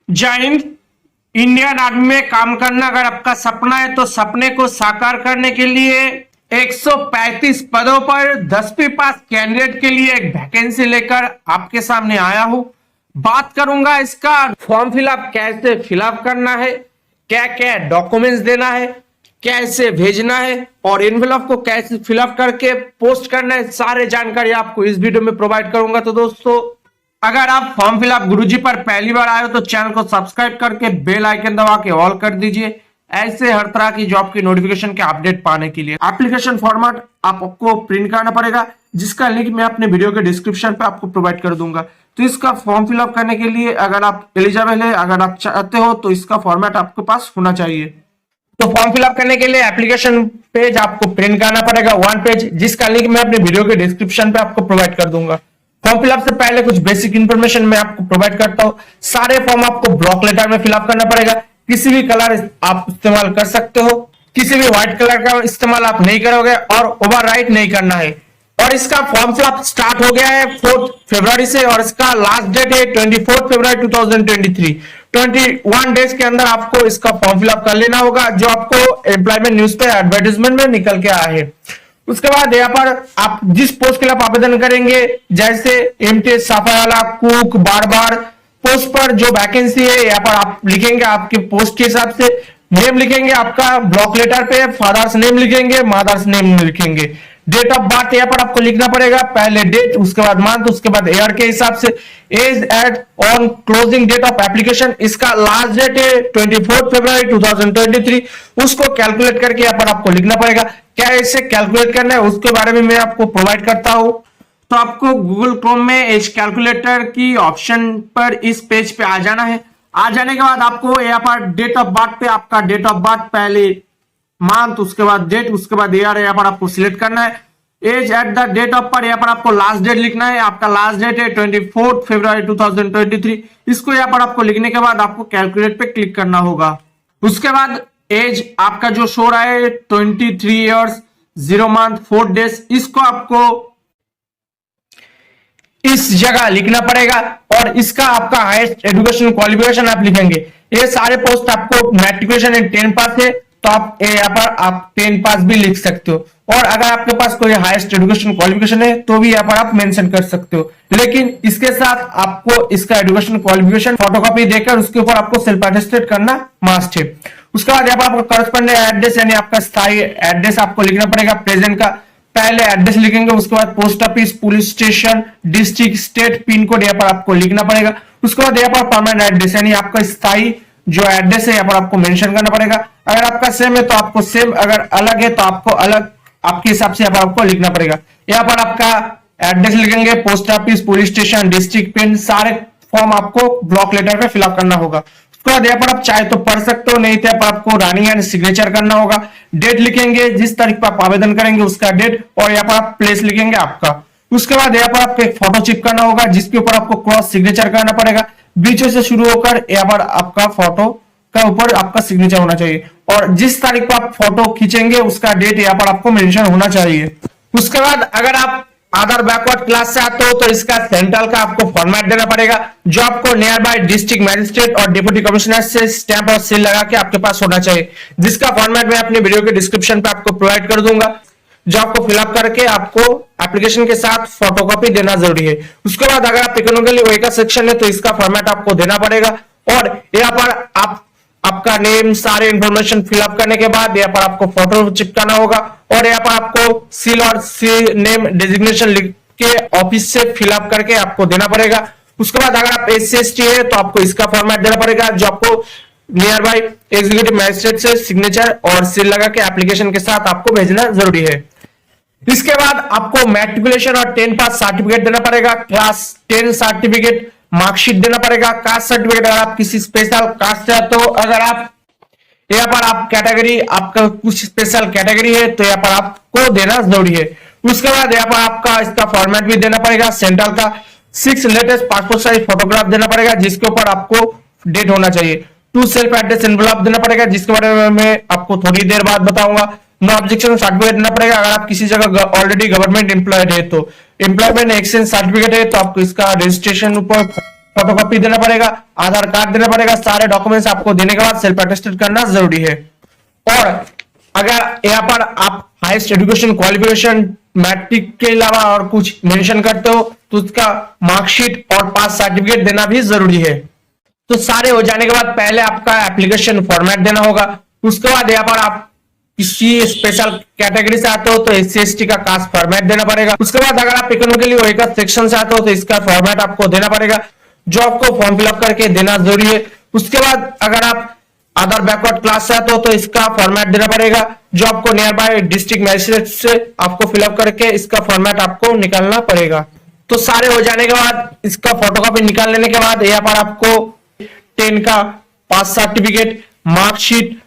जय Hind. Indian army में काम करना अगर आपका सपना है तो सपने को साकार करने के लिए 135 पदों पर 10वीं पास कैंडिडेट के लिए एक वैकेंसी लेकर आपके सामने आया हूं। बात करूंगा इसका फॉर्म फिलअप कैसे फिलअप करना है, क्या क्या डॉक्यूमेंट्स देना है, कैसे भेजना है और एनवेलप को कैसे फिलअप करके पोस्ट करना है। सारे जानकारी आपको इस वीडियो में प्रोवाइड करूंगा। तो दोस्तों, अगर आप फॉर्म फिलअप गुरुजी पर पहली बार आए हो तो चैनल को सब्सक्राइब करके बेल आइकन दबा के ऑल कर दीजिए, ऐसे हर तरह की जॉब की नोटिफिकेशन के अपडेट पाने के लिए। एप्लीकेशन फॉर्मेट आपको प्रिंट करना पड़ेगा, जिसका लिंक मैं अपने वीडियो के डिस्क्रिप्शन पे आपको प्रोवाइड कर दूंगा। तो इसका फॉर्म फिलअप करने के लिए अगर आप एलिजिबल है, अगर आप चाहते हो तो इसका फॉर्मेट आपके पास होना चाहिए। तो फॉर्म फिलअप करने के लिए एप्लीकेशन पेज आपको प्रिंट करना पड़ेगा, 1 पेज, जिसका लिंक मैं अपने वीडियो के डिस्क्रिप्शन पे आपको प्रोवाइड कर दूंगा। फॉर्म फिलअप से पहले कुछ बेसिक इंफॉर्मेशन मैं आपको प्रोवाइड करता हूँ। सारे फॉर्म आपको ब्लॉक लेटर में फिलअप करना पड़ेगा। किसी भी कलर आप इस्तेमाल कर सकते हो, किसी भी व्हाइट कलर का इस्तेमाल आप नहीं करोगे और ओवरराइट नहीं करना है। और इसका फॉर्म फिलअप स्टार्ट हो गया है 4 फरवरी से और इसका लास्ट डेट है 24 फरवरी 2023। 21 डेज के अंदर आपको इसका फॉर्म फिलअप कर लेना होगा, जो आपको एम्प्लॉयमेंट न्यूज पे एडवर्टाइजमेंट में निकल के आया है। उसके बाद यहाँ पर आप जिस पोस्ट के लिए आप आवेदन करेंगे, जैसे एमटीएस, सफाई वाला, कुक, बार पोस्ट पर जो वैकेंसी है यहाँ पर आप लिखेंगे आपके पोस्ट के हिसाब से। नेम लिखेंगे आपका ब्लॉक लेटर पे, फादर्स नेम लिखेंगे, मदर्स नेम लिखेंगे। डेट ऑफ बर्थ यहाँ पर आपको लिखना पड़ेगा, पहले डेट, उसके बाद मंथ, उसके बाद ईयर के हिसाब से। Age at on closing date of application, इसका लास्ट डेट है 24 फरवरी 2023। उसको कैलकुलेट करके यहाँ पर आपको लिखना पड़ेगा। क्या इसे कैलकुलेट करना है उसके बारे में मैं आपको प्रोवाइड करता हूं। तो आपको गूगल क्रोम में एज कैलकुलेटर की ऑप्शन पर इस पेज पे आ जाना है। आ जाने के बाद आपको यहाँ पर डेट ऑफ बर्थ पे आपका डेट ऑफ बर्थ, पहले मंथ, उसके बाद डेट, उसके बाद ईयर यहाँ पर आपको सिलेक्ट करना है। Age at the date of पर यहाँ पर आपको लास्ट डेट लिखना है। आपका लास्ट डेट है 24 फरवरी 2023। इसको यहाँ पर आपको लिखने के बाद आपको कैलकुलेट पे क्लिक करना होगा। उसके बाद एज आपका जो शो रहा है 23 ईयर्स 0 मंथ 4 डेज, इसको आपको इस जगह लिखना पड़ेगा और इसका आपका हाईएस्ट एजुकेशन क्वालिफिकेशन आप लिखेंगे। ये सारे पोस्ट आपको मैट्रिकुलेशन इन 10 पास है तो आप यहाँ पर आप 10 पास भी लिख सकते हो, और अगर आपके पास कोई हाईएस्ट एजुकेशन क्वालिफिकेशन है तो भी यहाँ पर आप मेंशन कर सकते हो। लेकिन इसके साथ आपको इसका एजुकेशन क्वालिफिकेशन फोटोकॉपी देकर उसके ऊपर आपको सेल्फ अटेस्टेड करना मस्ट है। उसके बाद यहाँ पर आपका करस्पॉन्डेंट एड्रेस यानी आपका स्थायी एड्रेस आपको लिखना पड़ेगा। प्रेजेंट का पहले एड्रेस लिखेंगे, उसके बाद post office, police station, district, state, pin code यहाँ पर आपको लिखना पड़ेगा। उसके बाद यहाँ पर परमानेंट एड्रेस यानी आपका स्थायी जो एड्रेस है यहाँ पर आपको मेंशन करना पड़ेगा। अगर आपका सेम है तो आपको सेम, अगर अलग है तो आपको अलग आपके हिसाब से यहाँ पर आपको लिखना पड़ेगा। यहाँ पर आपका एड्रेस लिखेंगे, post office, police station, district, pin, सारे फॉर्म आपको ब्लॉक लेटर पे फिलअप करना होगा। उसके बाद यहाँ पर आप चाहे तो पढ़ सकते हो, नहीं तो यहाँ पर आपको रानिंग एंड सिग्नेचर करना होगा। डेट लिखेंगे, जिस तारीख पर आप आवेदन करेंगे उसका डेट, और यहाँ पर आप प्लेस लिखेंगे आपका। उसके बाद यहाँ पर आपको एक फोटो चिपकाना होगा, जिसके ऊपर आपको क्रॉस सिग्नेचर करना पड़ेगा। बीच से शुरू होकर यहाँ पर आपका फोटो का ऊपर आपका सिग्नेचर होना चाहिए, और जिस तारीख पर आप फोटो खींचेंगे उसका डेट यहाँ पर आपको मेंशन होना चाहिए। उसके बाद अगर आप अदर बैकवर्ड क्लास से आते हो तो इसका सेंट्रल का आपको फॉर्मेट देना पड़ेगा, जो आपको नियर बाय डिस्ट्रिक्ट मैजिस्ट्रेट और डिप्टी कमिश्नर से स्टैंप और सील लगा के आपके पास होना चाहिए, जिसका फॉर्मेट मैं अपने वीडियो के डिस्क्रिप्शन पे आपको प्रोवाइड कर दूंगा, जो आपको फिलअप करके आपको एप्लीकेशन के साथ फोटोकॉपी देना जरूरी है। उसके बाद अगर आप इकोनॉमिकली वेकर सेक्शन है तो इसका फॉर्मेट आपको देना पड़ेगा, और यहाँ पर आप आपका नेम, सारे इंफॉर्मेशन फिलअप करने के बाद यहाँ पर आपको फोटो चिपकाना होगा, और यहाँ पर आपको सील और नेम डेजिग्नेशन लिख के ऑफिस से फिलअप करके आपको देना पड़ेगा। उसके बाद अगर आप SC/ST है तो आपको इसका फॉर्मेट देना पड़ेगा, जो आपको नियर बाय एग्जीक्यूटिव मैजिस्ट्रेट से सिग्नेचर और सील लगा के एप्लीकेशन के साथ आपको भेजना जरूरी है। इसके बाद आपको मैट्रिकुलेशन और 10 पास सर्टिफिकेट देना पड़ेगा, क्लास 10 सर्टिफिकेट, मार्कशीट देना पड़ेगा, कास्ट सर्टिफिकेट अगर आप किसी स्पेशल कास्ट है तो, अगर आप यहाँ पर आप कैटेगरी, आपका कुछ स्पेशल कैटेगरी है तो यहाँ पर आपको देना जरूरी है। उसके बाद यहाँ पर आपका इसका फॉर्मेट भी देना पड़ेगा। सेंट्रल का 6 लेटेस्ट पासपोर्ट साइज फोटोग्राफ देना पड़ेगा, जिसके ऊपर आपको डेट होना चाहिए। 2 सेल्फ एड्रेस एनवेलप देना पड़ेगा, जिसके बारे में मैं आपको थोड़ी देर बाद बताऊंगा। नो ऑब्जेक्शन सर्टिफिकेट देना पड़ेगा, अगर आप किसी जगह ऑलरेडी गवर्नमेंट एम्प्लॉयड है तो। एम्प्लॉयमेंट एक्सचेंज सर्टिफिकेट है तो आपको इसका रजिस्ट्रेशन ऊपर फोटोकॉपी देना पड़ेगा, आधार कार्ड देना पड़ेगा। सारे डॉक्यूमेंट्स आपको देने के बाद सेल्फ अटेस्टेड करना जरूरी है। और अगर यहाँ पर आप हाईएस्ट एजुकेशन क्वालिफिकेशन मैट्रिक के अलावा और कुछ मेंशन करते हो तो उसका मार्कशीट और पास सर्टिफिकेट देना भी जरूरी है। तो सारे हो जाने के बाद पहले आपका एप्लीकेशन फॉर्मेट देना होगा। उसके बाद यहाँ पर आप किसी स्पेशल कैटेगरी से आते हो तो SC/ST का कास्ट फॉर्मेट देना पड़ेगा। उसके बाद अगर आप इकोनॉमिकली वेकर सेक्शन से आते हो तो इसका फॉर्मेट आपको देना पड़ेगा, जो आपको फॉर्म फिलअप करके देना जरूरी है। उसके बाद अगर आप अदर बैकवर्ड क्लास से आते हो तो इसका फॉर्मेट देना पड़ेगा, जो आपको नियर बाय डिस्ट्रिक्ट मैजिस्ट्रेट से आपको फिलअप करके इसका फॉर्मेट आपको निकालना पड़ेगा। तो सारे हो जाने के बाद इसका फोटोकॉपी निकाल लेने के बाद यहाँ पर आपको 10 का पास सर्टिफिकेट, मार्कशीट,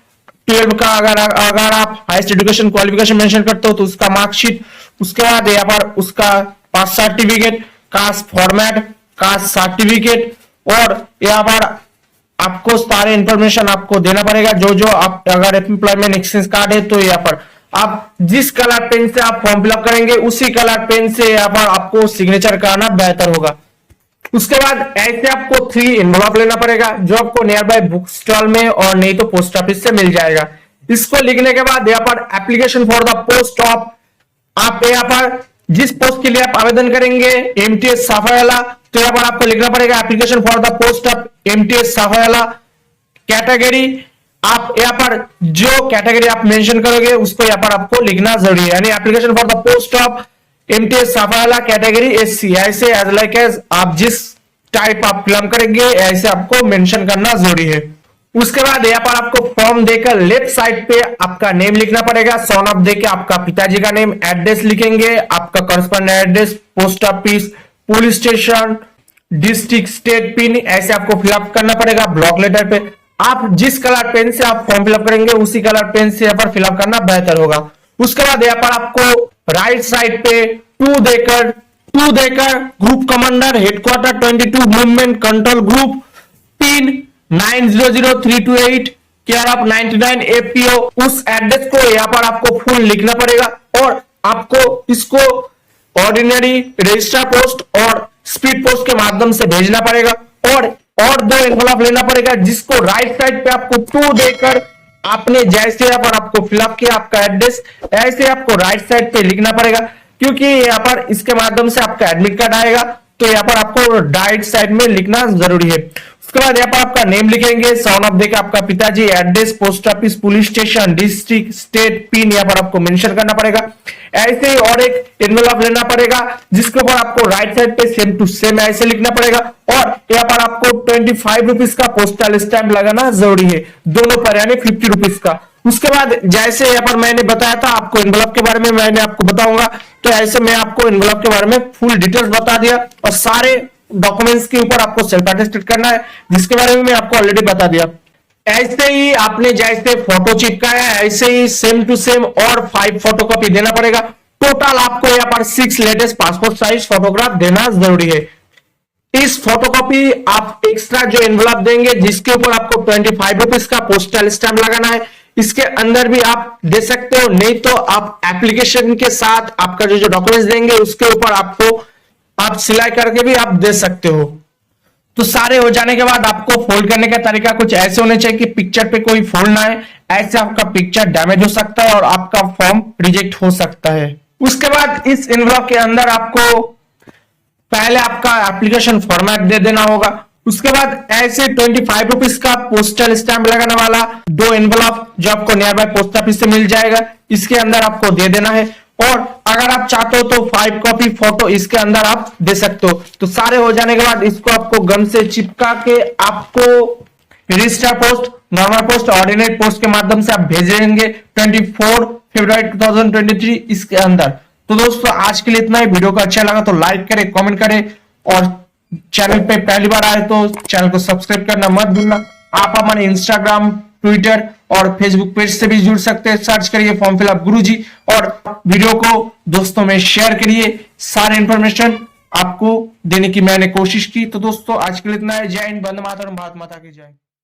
12 का अगर आप हाईएस्ट एजुकेशन क्वालिफिकेशन मेंशन करते हो तो उसका मार्कशीट, उसके बाद यहाँ पर उसका pass certificate, caste format, caste certificate, और यहाँ पर आपको सारे इंफॉर्मेशन आपको देना पड़ेगा। जो आप अगर एम्प्लॉयमेंट एक्सचेंज कार्ड है तो यहाँ पर आप जिस कलर पेन से आप फॉर्म फिलअप करेंगे उसी कलर पेन से यहाँ पर आपको सिग्नेचर कराना बेहतर होगा। उसके बाद ऐसे आपको 3 एनवलप लेना पड़ेगा, जो आपको नियर बाय बुक स्टॉल में और नहीं तो पोस्ट ऑफिस से मिल जाएगा। इसको लिखने के बाद यहाँ पर application for the post of, आप यहाँ पर जिस पोस्ट के लिए आप आवेदन करेंगे MTS साफायाला, तो यहाँ पर आपको लिखना पड़ेगा application for the post of MTS साफायाला। कैटेगरी आप यहाँ पर जो कैटेगरी आप मेंशन करोगे उसको यहाँ पर आपको लिखना जरूरी है, यानी application for the post of MTS साफायाला कैटेगरी SC, ऐसे एज लाइक एज आप जिस टाइप आप फिलअप करेंगे ऐसे आपको मेंशन करना जरूरी है। उसके बाद यहाँ पर आपको फॉर्म देकर लेफ्ट साइड पे आपका नेम लिखना पड़ेगा, सन ऑफ देके आपका पिताजी का नेम, एड्रेस लिखेंगे, आपका correspondent address, post office, police station, district, state pin, ऐसे आपको फिलअप करना पड़ेगा ब्लॉक लेटर पे। आप जिस कलर पेन से आप फॉर्म फिलअप करेंगे उसी कलर पेन से यहाँ पर फिलअप करना बेहतर होगा। उसके बाद यहाँ पर आपको राइट साइड पे 2 देकर group commander headquarter 22 movement control group pin 900328 care of 99 APO, उस एड्रेस को यहाँ पर आपको फुल लिखना पड़ेगा और आपको इसको ऑर्डिनरी, रजिस्टर पोस्ट और स्पीड पोस्ट के माध्यम से भेजना पड़ेगा। और 2 एनवलप लेना पड़ेगा, जिसको राइट साइड पे आपको 2 देकर आपने जैसे यहाँ पर आपको फिलअप किया आपका एड्रेस ऐसे आपको राइट साइड पे लिखना पड़ेगा, क्योंकि यहाँ पर इसके माध्यम से आपका एडमिट कार्ड आएगा, तो यहाँ पर आपको राइट साइड में लिखना जरूरी है। उसके बाद यहाँ पर आपका नेम लिखेंगे, सन ऑफ देके आपका पिताजी, address, post office, police station, district, state, pin यहाँ पर आपको मेंशन करना पड़ेगा। ऐसे ही और एक एनवलप लेना पड़ेगा जिसके ऊपर आपको राइट साइड पे सेम टू सेम ऐसे लिखना पड़ेगा और यहाँ पर आपको 25 रुपीज का पोस्टल स्टैंप लगाना जरूरी है दोनों पर, यानी 50 रुपीज का। उसके बाद जैसे यहाँ पर मैंने बताया था आपको एनवलप के बारे में मैंने आपको बताऊंगा, तो ऐसे मैं आपको एनवलप के बारे में फुल डिटेल्स बता दिया और सारे डॉक्यूमेंट्स के ऊपर आपको सेल्फ अटेस्टेड करना है जिसके बारे में मैं आपको ऑलरेडी बता दिया। ऐसे ही आपने जैसे फोटो चिपकाया ऐसे ही सेम टू सेम और 5 फोटोकॉपी देना पड़ेगा। टोटल आपको यहाँ पर 6 लेटेस्ट पासपोर्ट साइज फोटोग्राफ देना जरूरी है। इस फोटोकॉपी आप एक्स्ट्रा जो एनवलप देंगे जिसके ऊपर आपको 25 रुपीज का पोस्टल स्टैंप लगाना है, इसके अंदर भी आप दे सकते हो, नहीं तो आप एप्लीकेशन के साथ आपका जो डॉक्यूमेंट्स देंगे उसके ऊपर आपको आप सिलाई करके भी आप दे सकते हो। तो सारे हो जाने के बाद आपको फोल्ड करने का तरीका कुछ ऐसे होने चाहिए कि पिक्चर पे कोई फोल्ड ना है, ऐसे आपका पिक्चर डैमेज हो सकता है और आपका फॉर्म रिजेक्ट हो सकता है। उसके बाद इस एनवलप के अंदर आपको पहले आपका एप्लीकेशन फॉर्मेट दे देना होगा, उसके बाद ऐसे 25 रुपीज का पोस्टल स्टैंप लगाने वाला 2 एनवलप जो आपको नियर बाय पोस्ट ऑफिस से मिल जाएगा, इसके अंदर आपको दे देना है और अगर आप चाहते हो तो 5 कॉपी फोटो इसके अंदर आप दे सकते हो। तो सारे हो जाने के बाद इसको आपको गम से चिपका के आपको register post, normal post, ordinary post के माध्यम से आप भेजेंगे 24 फरवरी 2023 इसके अंदर। तो दोस्तों आज के लिए इतना ही। वीडियो को अच्छा लगा तो लाइक करें, कमेंट करें और चैनल पे पहली बार आए तो चैनल को सब्सक्राइब करना मत भूलना। आप हमारे इंस्टाग्राम, ट्विटर और फेसबुक पेज से भी जुड़ सकते हैं, सर्च करिए फॉर्म फिलअप गुरुजी और वीडियो को दोस्तों में शेयर करिए। सारे इंफॉर्मेशन आपको देने की मैंने कोशिश की। तो दोस्तों आज के लिए इतना है। जय हिंद, वंदे मातरम, भारत माता की जय।